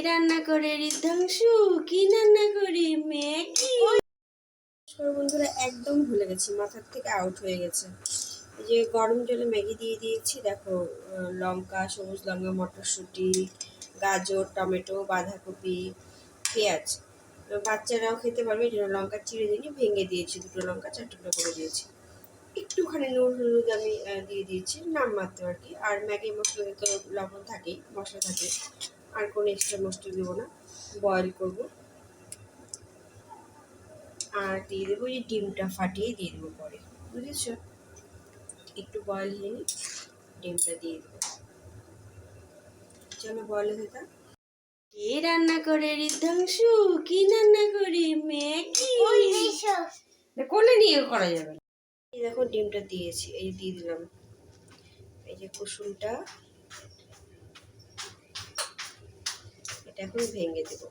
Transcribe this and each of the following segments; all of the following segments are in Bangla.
রান্না করে ঋদ্ধাংশু? কি রান্না করি? ম্যাগি। বন্ধুরা একদম ভুলে গেছি, মাথার থেকে আউট হয়ে গেছে। এই যে গরম জলে ম্যাগি দিয়ে দিয়েছি, দেখো লঙ্কা, সবুজ লঙ্কা, মটরশুঁটি, গাজর, টমেটো, বাঁধাকপি, পেঁয়াজ। বাচ্চারাও খেতে পারবে, এই জন্য লঙ্কা চিড়ে দিয়ে ভেঙে দিয়েছি, দুটো লঙ্কা 4 টুকরো করে দিয়েছি। একটুখানি নুন হলুদ আমি দিয়ে দিয়েছি নাম মাত্র আর কি। আর ম্যাগি মশলা তো লবণ থাকেই, মশলা থাকে, আর কোনো এক্সট্রা মশলা দেবো না। বয়েল করবো আর দিয়ে দেবো এই ডিমটা ফাটিয়ে দিয়ে দেবো পরে, বুঝেছো? একটু বয়েল হয়ে নি, ডিমটা দিয়ে দেবো। চলো বয়েল হয়ে থাক। কে রান্না করে ঋদ্ধাংশু? কি রান্না করি? ম্যাগি। কোলে নিয়ে করা যাবে না। এই দেখো ডিমটা দিয়েছি, এই দিয়ে দিলাম এই যে কুসুমটা, এটা এখন ভেঙে দেবো।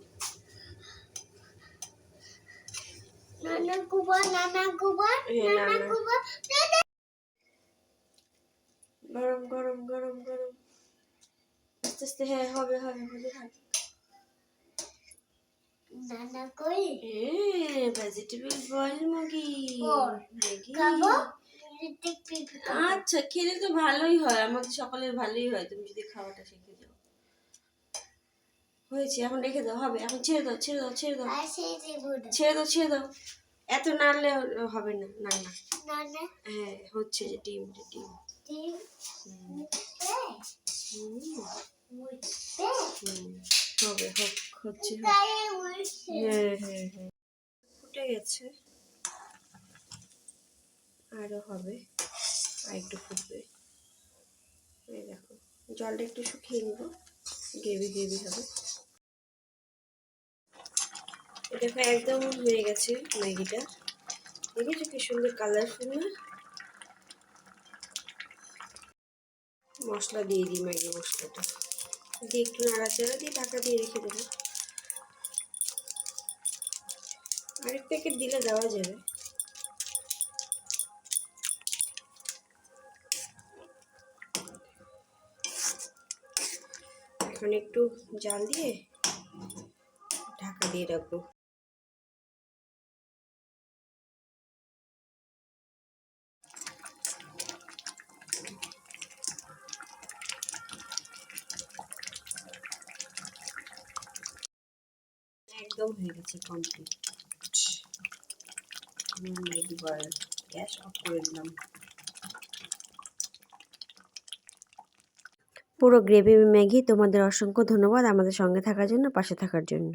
গরম গরম গরম গরম, আস্তে আস্তে। হ্যাঁ হবে হবে হবে হবে। নানা কই? Vegetable boil Maggi. আচ্ছা, খেলে তো ভালোই হয়, আমাদের সকালের ভালোই হয়, তুমি যদি খাওয়াটা শিখে যাও। হয়েছে, এখন রেখে দাও, হবে এখন। ছেড়ে দাও ছেড়ে দাও ছেড়ে দাও ছেড়ে দাও ছেড়ে দাও। এত নাড়লে হবে না, না না। হ্যাঁ হচ্ছে, যে ডিম হবে, হচ্ছে। হ্যাঁ হ্যাঁ হ্যাঁ, ফুটে গেছে, আরো হবে, আর একটু ফুটবে। এই দেখো জলটা একটু শুকিয়ে নেবো, গ্রেভি গ্রেভি হবে। দেখো একদম হয়ে গেছে ম্যাগিটা, দেখেছো কি সুন্দর কালারফুল না? মশলা দিয়ে দিই, ম্যাগি মশলাটা দিয়ে একটু নাড়াচাড়া দিয়ে ঢাকা দিয়ে রেখে দেবো। আরেক প্যাকেট দিলে দেওয়া যাবে। এখন একটু জাল দিয়ে ঢাকা দিয়ে রাখবো। একদম হয়ে গেছে, complete. Maggi boil, gas off করে দিলাম। পুরো গ্রেভি ম্যাগি। তোমাদের অসংখ্য ধন্যবাদ আমাদের সঙ্গে থাকার জন্য, পাশে থাকার জন্য।